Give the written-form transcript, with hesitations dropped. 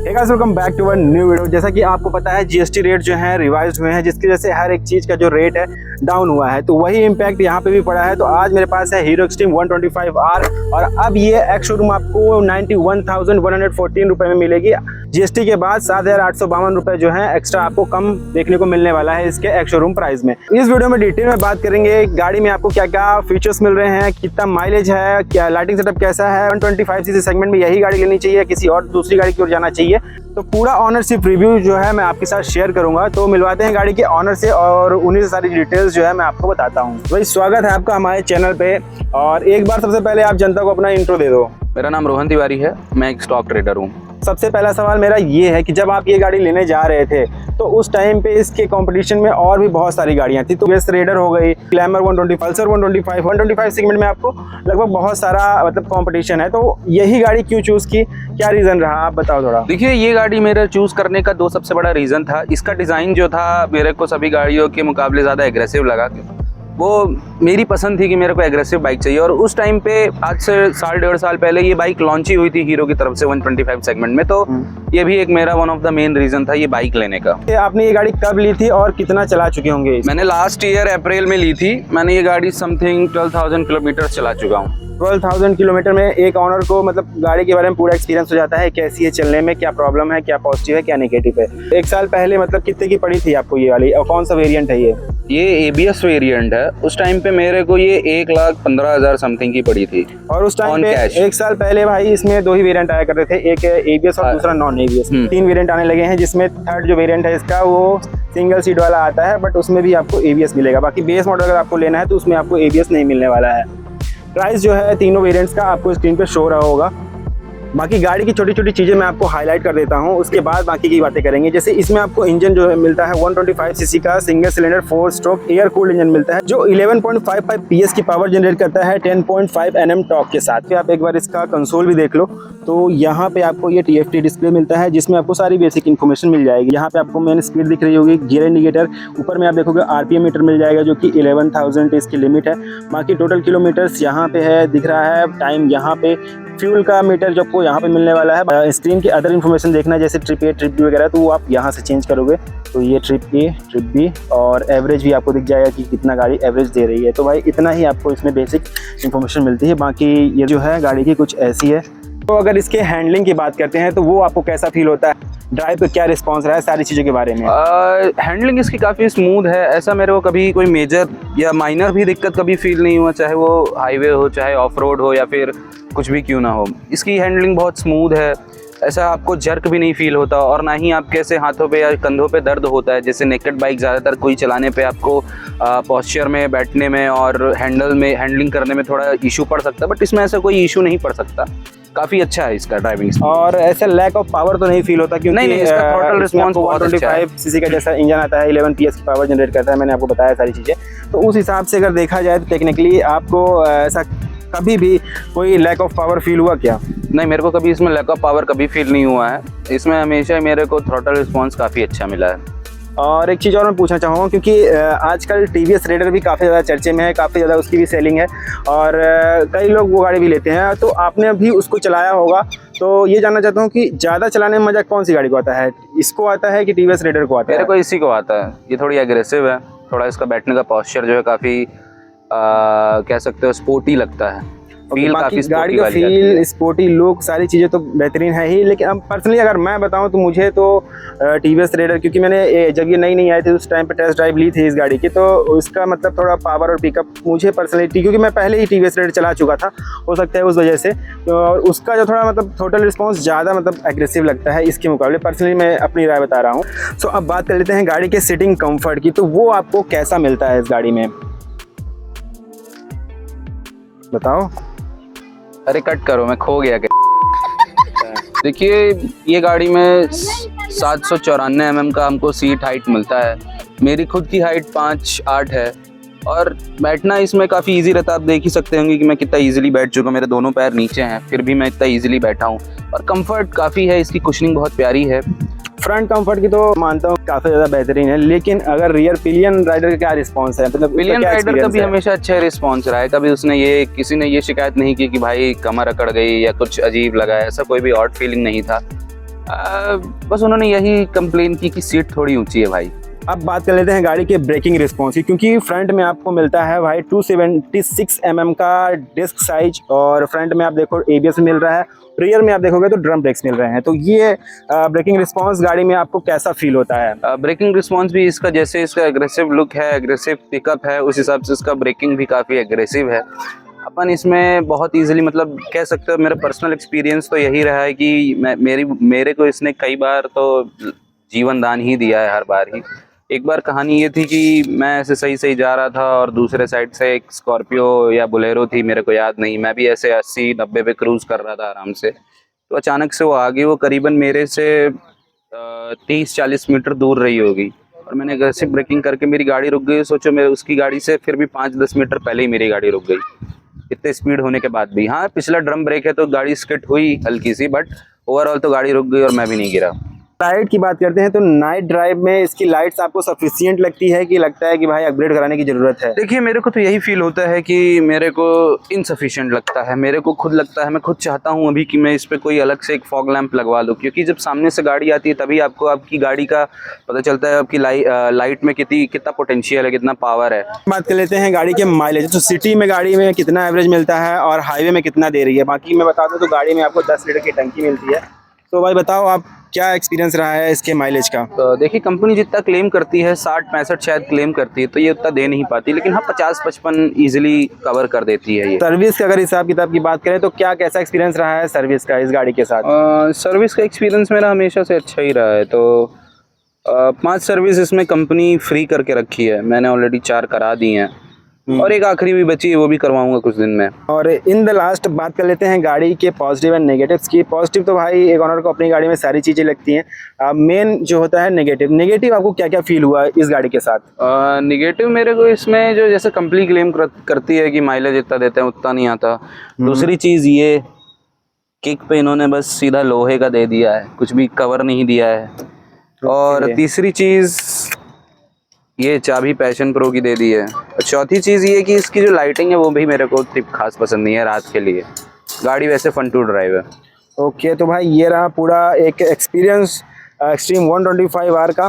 Hey guys, welcome back to one new video. जैसा कि आपको पता है जीएसटी रेट जो है रिवाइज हुए हैं, जिसकी वजह से हर एक चीज़ का जो रेट है डाउन हुआ है, तो वही इम्पैक्ट यहाँ पे भी पड़ा है। तो आज मेरे पास है हीरो एक्सट्रीम 125R और अब ये एक्स शोरूम आपको 91,114 रुपये में मिलेगी। जीएसटी के बाद 7,852 रुपये जो है एक्स्ट्रा आपको कम देखने को मिलने वाला है इसके एक्स शोरूम प्राइस में। इस वीडियो में डिटेल में बात करेंगे गाड़ी में आपको क्या क्या फीचर्स मिल रहे हैं, कितना माइलेज है, क्या लाइटिंग सेटअप कैसा है, 125cc सेगमेंट में यही गाड़ी लेनी चाहिए, किसी और दूसरी गाड़ी की ओर जाना चाहिए, तो पूरा ऑनरशिप रिव्यू जो है मैं आपके साथ शेयर करूंगा। तो मिलवाते हैं गाड़ी के ऑनर से और उन्हीं से सारी डिटेल्स जो है मैं आपको बताता हूं। भाई स्वागत है आपका हमारे चैनल पे, और एक बार सबसे पहले आप जनता को अपना इंट्रो दे दो। मेरा नाम रोहन तिवारी है, मैं एक स्टॉक ट्रेडर हूँ। सबसे पहला सवाल मेरा ये है कि जब आप ये गाड़ी लेने जा रहे थे तो उस टाइम पे इसके कंपटीशन में और भी बहुत सारी गाड़ियां थी, तो वेस्ट रेडर हो गई, ग्लैमर 120, पल्सर 125 सेगमेंट में आपको लगभग बहुत सारा मतलब कंपटीशन है, तो यही गाड़ी क्यों चूज की, क्या रीजन रहा, आप बताओ थोड़ा। देखिए, ये गाड़ी मेरा चूज करने का दो सबसे बड़ा रीजन था। इसका डिजाइन जो था मेरे को सभी गाड़ियों के मुकाबले ज्यादा एग्रेसिव लगा। वो मेरी पसंद थी कि मेरे को एग्रेसिव बाइक चाहिए, और उस टाइम पे आज से साल डेढ़ साल पहले ये बाइक लॉन्च ही हुई थी हीरो की तरफ से 125 सेगमेंट में, तो ये भी एक मेरा one of the main reason था ये बाइक लेने का। आपने ये गाड़ी कब ली थी और कितना चला चुके होंगे? मैंने लास्ट ईयर अप्रैल में ली थी। मैंने ये गाड़ी समथिंग 12,000 किलोमीटर चला चुका हूँ। 12,000 किलोमीटर में एक ऑनर को मतलब गाड़ी के बारे में पूरा एक्सपीरियंस हो जाता है, कैसी है चलने में, क्या प्रॉब्लम है, क्या पॉजिटिव है, क्या नेगेटिव है। एक साल पहले मतलब कितने की पड़ी थी आपको ये वाली, और कौन सा वेरिएंट है ये ABS वेरिएंट है। उस टाइम पे मेरे को ये 1,15,000 समथिंग की पड़ी थी। और उस टाइम पे एक साल पहले भाई इसमें दो ही वेरिएंट आया करते थे, एक ABS और दूसरा नॉन ABS। 3 वेरिएंट आने लगे हैं, जिसमें थर्ड जो वेरिएंट है इसका वो सिंगल सीट वाला आता है, बट उसमें भी आपको ABS मिलेगा। बाकी बेस मॉडल अगर आपको लेना है तो उसमें आपको ABS नहीं मिलने वाला है। प्राइस जो है तीनों वेरिएंट्स का आपको स्क्रीन पे शो रहा होगा। बाकी गाड़ी की छोटी छोटी चीज़ें मैं आपको हाईलाइट कर देता हूँ, उसके बाद बाकी की बातें करेंगे। जैसे इसमें आपको इंजन जो है मिलता है 125cc का single cylinder 4 stroke air cooled engine मिलता है, जो 11.55 PS की पावर जनरेट करता है 10.5 Nm टॉर्क के साथ। फिर आप एक बार इसका कंसोल भी देख लो, तो यहाँ पे आपको ये TFT डिस्प्ले मिलता है, जिसमें आपको सारी बेसिक इन्फॉर्मेशन मिल जाएगी। यहाँ पे आपको मेन स्पीड दिख रही होगी, गियर इंडिकेटर, ऊपर में आप देखोगे RPM मीटर मिल जाएगा, जो कि 11,000 इसकी लिमिट है। बाकी टोटल किलोमीटर्स यहाँ पे है दिख रहा है, टाइम यहाँ पे, फ्यूल का मीटर जो आपको यहाँ पे मिलने वाला है। स्क्रीन की अदर इन्फॉर्मेशन देखना है, जैसे ट्रिप A ट्रिप B वगैरह, तो वो आप यहाँ से चेंज करोगे, तो ये ट्रिप A ट्रिप B, और एवरेज भी आपको दिख जाएगा कि कितना गाड़ी एवरेज दे रही है। तो भाई इतना ही आपको इसमें बेसिक इन्फॉर्मेशन मिलती है। बाकी ये जो है गाड़ी की कुछ ऐसी है। तो अगर इसके हैंडलिंग की बात करते हैं तो वो आपको कैसा फील होता है, ड्राइव पे क्या रिस्पांस रहा है, सारी चीज़ों के बारे में। हैंडलिंग इसकी काफ़ी स्मूथ है। ऐसा मेरे को कभी कोई मेजर या माइनर भी दिक्कत कभी फील नहीं हुआ, चाहे वो हाईवे हो, चाहे ऑफ रोड हो, या फिर कुछ भी क्यों ना हो। इसकी हैंडलिंग बहुत स्मूथ है। ऐसा आपको जर्क भी नहीं फील होता, और ना ही आपके ऐसे हाथों पे या कंधों पे दर्द होता है। जैसे नेकेड बाइक ज़्यादातर कोई चलाने पे आपको पोस्चर में, बैठने में और हैंडलिंग करने में थोड़ा इशू पड़ सकता है, बट इसमें ऐसा कोई इशू नहीं पड़ सकता। काफ़ी अच्छा है इसका ड्राइविंग। और ऐसा लैक ऑफ पावर तो नहीं फील होता, क्योंकि नहीं, इसका थ्रॉटल रिस्पांस 125cc का जैसा इंजन आता है, 11 PS की पावर जनरेट करता है, मैंने आपको बताया सारी चीज़ें। तो उस हिसाब से अगर देखा जाए तो टेक्निकली आपको ऐसा कभी भी कोई लैक ऑफ पावर फील हुआ क्या? नहीं, मेरे को कभी इसमें लैक ऑफ पावर कभी फील नहीं हुआ है। इसमें हमेशा मेरे को थ्रॉटल रिस्पांस काफ़ी अच्छा मिला है। और एक चीज़ और मैं पूछना चाहूँगा, क्योंकि आजकल TVS रेडर भी काफ़ी ज़्यादा चर्चे में है, काफ़ी ज़्यादा उसकी भी सेलिंग है, और कई लोग वो गाड़ी भी लेते हैं, तो आपने भी उसको चलाया होगा। तो ये जानना चाहता हूँ कि ज़्यादा चलाने में मज़ा कौन सी गाड़ी को आता है, इसको आता है कि TVS रेडर को आता है? मेरे को इसी को आता है। ये थोड़ी एग्रेसिव है, थोड़ा इसका बैठने का पोस्चर जो है काफ़ी कह सकते हो स्पोर्टी लगता है। फील काफी गाड़ी का फील, स्पोर्टी लुक, सारी चीज़ें तो बेहतरीन है ही। लेकिन अब पर्सनली अगर मैं बताऊं तो मुझे तो TVS रेडर, क्योंकि मैंने जब ये नई आई थी उस टाइम पे टेस्ट ड्राइव ली थी इस गाड़ी की, तो इसका मतलब थोड़ा पावर और पिकअप मुझे पर्सनली, क्योंकि मैं पहले ही TVS रेडर चला चुका था, हो सकता है उस वजह से, और उसका जो थोड़ा मतलब टोटल रिस्पॉन्स ज़्यादा मतलब एग्रेसिव लगता है इसके मुकाबले। पर्सनली मैं अपनी राय बता रहा हूँ। सो अब बात कर लेते हैं गाड़ी के सीटिंग कम्फर्ट की, तो वो आपको कैसा मिलता है इस गाड़ी में, बताओ। अरे कट करो, मैं खो गया क्या? देखिए, ये गाड़ी में 794 mm का हमको सीट हाइट मिलता है। मेरी खुद की हाइट 5'8" है, और बैठना इसमें काफ़ी इजी रहता है। आप देख ही सकते होंगे कि मैं कितना इजीली बैठ चुका हूँ। मेरे दोनों पैर नीचे हैं, फिर भी मैं इतना इजीली बैठा हूँ, और कंफर्ट काफ़ी है। इसकी कुशनिंग बहुत प्यारी है। फ्रंट कंफर्ट की तो मानता हूँ काफ़ी ज़्यादा बेहतरीन है, लेकिन अगर रियर पिलियन राइडर का क्या रिस्पांस है? मतलब पिलियन राइडर का भी हमेशा अच्छा रिस्पांस रहा है। कभी उसने किसी ने ये शिकायत नहीं की कि भाई कमर अकड़ गई या कुछ अजीब लगा है, ऐसा कोई भी ऑड फीलिंग नहीं था। बस उन्होंने यही कंप्लेन की कि सीट थोड़ी ऊंची है भाई। अब बात कर लेते हैं गाड़ी के ब्रेकिंग रिस्पॉन्स की, क्योंकि फ्रंट में आपको मिलता है भाई 276 mm का डिस्क साइज, और फ्रंट में आप देखो ABS मिल रहा है, रियर में आप देखोगे तो ड्रम ब्रेक्स मिल रहे हैं। तो ये ब्रेकिंग रिस्पॉन्स गाड़ी में आपको कैसा फील होता है? ब्रेकिंग रिस्पॉन्स भी इसका, जैसे इसका एग्रेसिव लुक है, एग्रेसिव पिकअप है, उस हिसाब से इसका ब्रेकिंग भी काफ़ी एग्रेसिव है। अपन इसमें बहुत इजीली, मतलब कह सकते हो मेरा पर्सनल एक्सपीरियंस तो यही रहा है कि मेरे को इसने कई बार तो जीवन दान ही दिया है, हर बार ही। एक बार कहानी ये थी कि मैं ऐसे सही जा रहा था और दूसरे साइड से एक स्कॉर्पियो या बोलेरो थी, मेरे को याद नहीं, मैं भी ऐसे 80-90 पे क्रूज़ कर रहा था आराम से, तो अचानक से वो आगे, वो करीबन मेरे से 30-40 मीटर दूर रही होगी, और मैंने एग्रेसिव ब्रेकिंग करके मेरी गाड़ी रुक गई। सोचो, मैं उसकी गाड़ी से फिर भी 5-10 मीटर पहले ही मेरी गाड़ी रुक गई, इतने स्पीड होने के बाद भी। हाँ, पिछला ड्रम ब्रेक है तो गाड़ी स्किड हुई हल्की सी, बट ओवरऑल तो गाड़ी रुक गई और मैं भी नहीं गिरा। लाइट की बात करते हैं तो नाइट ड्राइव में इसकी लाइट्स आपको सफिशिएंट लगती है कि लगता है कि भाई अपग्रेड कराने की ज़रूरत है? देखिए, मेरे को तो यही फील होता है कि मेरे को इनसफिशिएंट लगता है, मेरे को खुद लगता है, मैं खुद चाहता हूँ अभी कि मैं इस पर कोई अलग से एक फॉग लैंप लगवा लूँ, क्योंकि जब सामने से गाड़ी आती है तभी आपको आपकी गाड़ी का पता चलता है, आपकी लाइट में कितना पोटेंशियल है, कितना पावर है। बात कर लेते हैं गाड़ी के माइलेज। तो सिटी में गाड़ी में कितना एवरेज मिलता है और हाईवे में कितना दे रही है? बाकी मैं बता दूं तो गाड़ी में आपको 10 लीटर की टंकी मिलती है। तो भाई बताओ, आप क्या एक्सपीरियंस रहा है इसके माइलेज का? तो देखिए, कंपनी जितना क्लेम करती है 60-65 शायद क्लेम करती है, तो ये उतना दे नहीं पाती, लेकिन हाँ 50-55 इजीली कवर कर देती है ये। सर्विस का अगर हिसाब किताब की बात करें तो क्या कैसा एक्सपीरियंस रहा है सर्विस का इस गाड़ी के साथ? सर्विस का एक्सपीरियंस मेरा हमेशा से अच्छा ही रहा है। तो 5 सर्विस इसमें कंपनी फ्री करके रखी है, मैंने ऑलरेडी 4 करा दी हैं, और एक आखिरी भी बची है, वो भी करवाऊंगा कुछ दिन में। और इन द लास्ट बात कर लेते हैं गाड़ी के पॉजिटिव एंड नेगेटिव्स की। पॉजिटिव तो भाई एक ऑनर को अपनी गाड़ी में सारी चीज़ें लगती हैं। मेन जो होता है नेगेटिव आपको क्या क्या फील हुआ इस गाड़ी के साथ? नेगेटिव मेरे को इसमें, जो जैसे कंपनी क्लेम करती है कि माइलेज इतना देते हैं, उतना नहीं आता। दूसरी चीज़ ये, किक पे इन्होंने बस सीधा लोहे का दे दिया है, कुछ भी कवर नहीं दिया है। और तीसरी चीज़, ये चाबी पैशन प्रो की दे दी है। चौथी चीज़ ये कि इसकी जो लाइटिंग है वो भी मेरे को इतनी खास पसंद नहीं है रात के लिए। गाड़ी वैसे फन टू ड्राइव है। ओके, तो भाई ये रहा पूरा एक एक्सपीरियंस एक्सट्रीम 125R का।